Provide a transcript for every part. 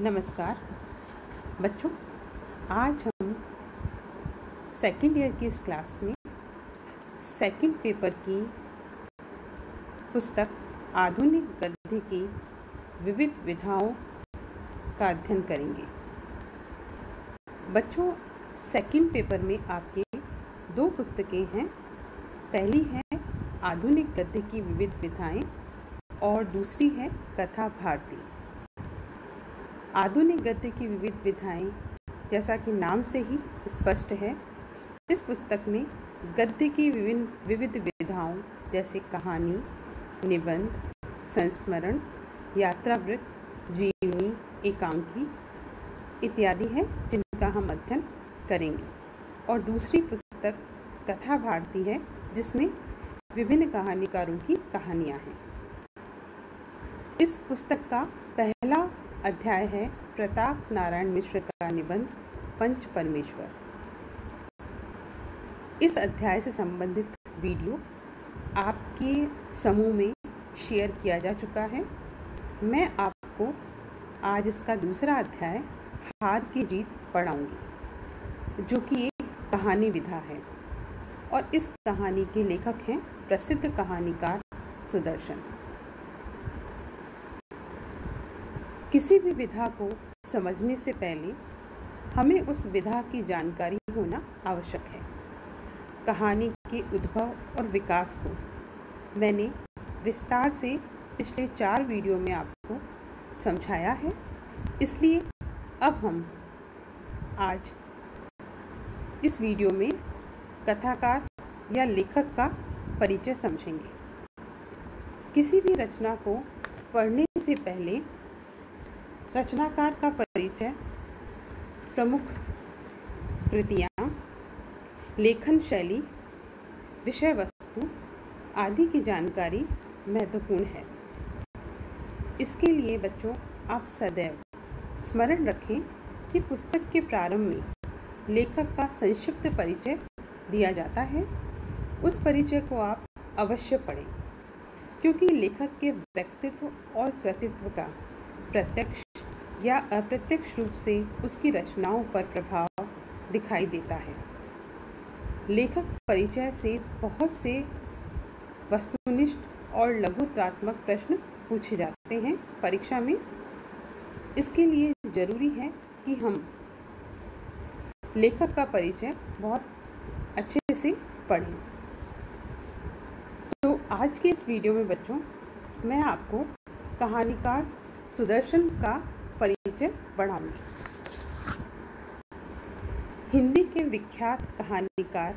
नमस्कार बच्चों, आज हम सेकंड ईयर की इस क्लास में सेकंड पेपर की पुस्तक आधुनिक गद्य की विविध विधाओं का अध्ययन करेंगे। बच्चों, सेकंड पेपर में आपके दो पुस्तकें हैं। पहली है आधुनिक गद्य की विविध विधाएं और दूसरी है कथा भारती। आधुनिक गद्य की विविध विधाएं, जैसा कि नाम से ही स्पष्ट है, इस पुस्तक में गद्य की विविध विधाओं जैसे कहानी, निबंध, संस्मरण, यात्रावृत्त, जीवनी, एकांकी इत्यादि हैं जिनका हम अध्ययन करेंगे। और दूसरी पुस्तक कथा भारती है जिसमें विभिन्न कहानीकारों की कहानियाँ हैं। इस पुस्तक का पहला अध्याय है प्रताप नारायण मिश्र का निबंध पंच परमेश्वर। इस अध्याय से संबंधित वीडियो आपके समूह में शेयर किया जा चुका है। मैं आपको आज इसका दूसरा अध्याय हार की जीत पढ़ाऊंगी, जो कि एक कहानी विधा है और इस कहानी के लेखक हैं प्रसिद्ध कहानीकार सुदर्शन। किसी भी विधा को समझने से पहले हमें उस विधा की जानकारी होना आवश्यक है। कहानी के उद्भव और विकास को मैंने विस्तार से पिछले 4 वीडियो में आपको समझाया है, इसलिए अब हम आज इस वीडियो में कथाकार या लेखक का परिचय समझेंगे। किसी भी रचना को पढ़ने से पहले रचनाकार का परिचय, प्रमुख कृतियाँ, लेखन शैली, विषय वस्तु आदि की जानकारी महत्वपूर्ण है। इसके लिए बच्चों, आप सदैव स्मरण रखें कि पुस्तक के प्रारंभ में लेखक का संक्षिप्त परिचय दिया जाता है। उस परिचय को आप अवश्य पढ़ें, क्योंकि लेखक के व्यक्तित्व और कृतित्व का प्रत्यक्ष या अप्रत्यक्ष रूप से उसकी रचनाओं पर प्रभाव दिखाई देता है। लेखक परिचय से बहुत से वस्तुनिष्ठ और लघुत्रात्मक प्रश्न पूछे जाते हैं परीक्षा में। इसके लिए जरूरी है कि हम लेखक का परिचय बहुत अच्छे से पढ़ें। तो आज के इस वीडियो में बच्चों, मैं आपको कहानीकार सुदर्शन का परिचय बढ़ाऊंगी। हिंदी के विख्यात कहानीकार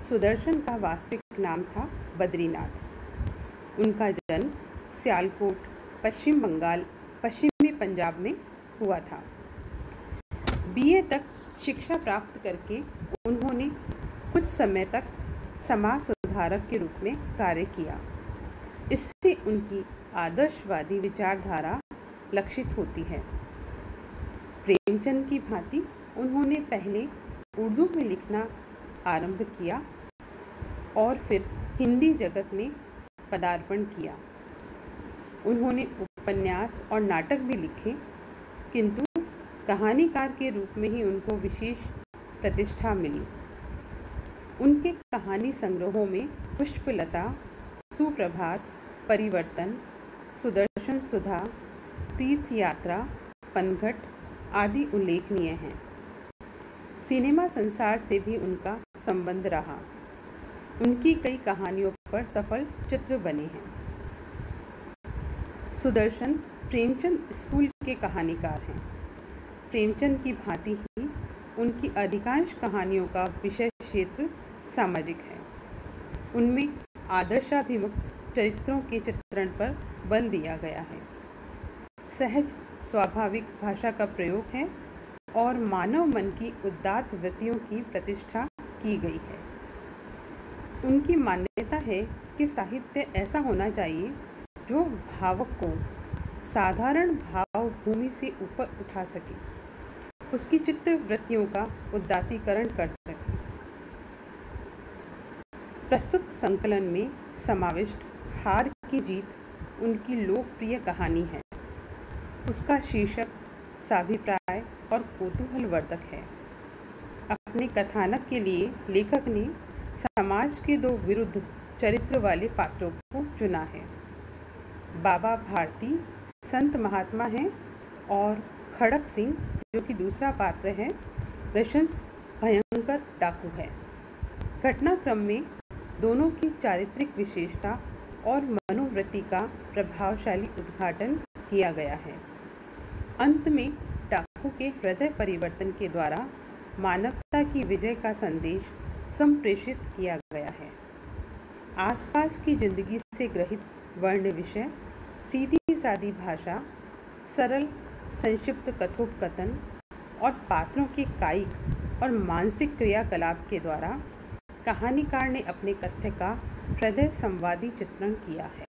सुदर्शन का वास्तविक नाम था बद्रीनाथ। उनका जन्म सियालकोट, पश्चिम बंगाल, पश्चिमी पंजाब में हुआ था। बीए तक शिक्षा प्राप्त करके उन्होंने कुछ समय तक समाज सुधारक के रूप में कार्य किया। इससे उनकी आदर्शवादी विचारधारा लक्षित होती है। प्रेमचंद की भांति उन्होंने पहले उर्दू में लिखना आरंभ किया और फिर हिंदी जगत में पदार्पण किया। उन्होंने उपन्यास और नाटक भी लिखे, किंतु कहानीकार के रूप में ही उनको विशेष प्रतिष्ठा मिली। उनके कहानी संग्रहों में पुष्पलता, सुप्रभात, परिवर्तन, सुदर्शन सुधा, तीर्थ यात्रा, पनघट आदि उल्लेखनीय हैं। सिनेमा संसार से भी उनका संबंध रहा। उनकी कई कहानियों पर सफल चित्र बने हैं। सुदर्शन प्रेमचंद स्कूल के कहानीकार हैं। प्रेमचंद की भांति ही उनकी अधिकांश कहानियों का विषय क्षेत्र सामाजिक है। उनमें आदर्शाभिमुख चरित्रों के चित्रण पर बल दिया गया है। सहज स्वाभाविक भाषा का प्रयोग है और मानव मन की उदात्त वृत्तियों की प्रतिष्ठा की गई है। उनकी मान्यता है कि साहित्य ऐसा होना चाहिए जो भावक को साधारण भाव भूमि से ऊपर उठा सके, उसकी चित्त वृत्तियों का उदात्तीकरण कर सके। प्रस्तुत संकलन में समाविष्ट हार की जीत उनकी लोकप्रिय कहानी है। उसका शीर्षक रसाभिप्राय और कौतूहलवर्धक है। अपने कथानक के लिए लेखक ने समाज के दो विरुद्ध चरित्र वाले पात्रों को चुना है। बाबा भारती संत महात्मा हैं और खड़क सिंह, जो कि दूसरा पात्र है, नृशंस भयंकर डाकू है। घटनाक्रम में दोनों की चारित्रिक विशेषता और मनोवृत्ति का प्रभावशाली उद्घाटन किया गया है। अंत में डाकू के हृदय परिवर्तन के द्वारा मानवता की विजय का संदेश संप्रेषित किया गया है। आसपास की जिंदगी से ग्रहित वर्ण विषय, सीधी सादी भाषा, सरल संक्षिप्त कथोपकथन और पात्रों के कायिक और मानसिक क्रियाकलाप के द्वारा कहानीकार ने अपने कथ्य का हृदय संवादी चित्रण किया है।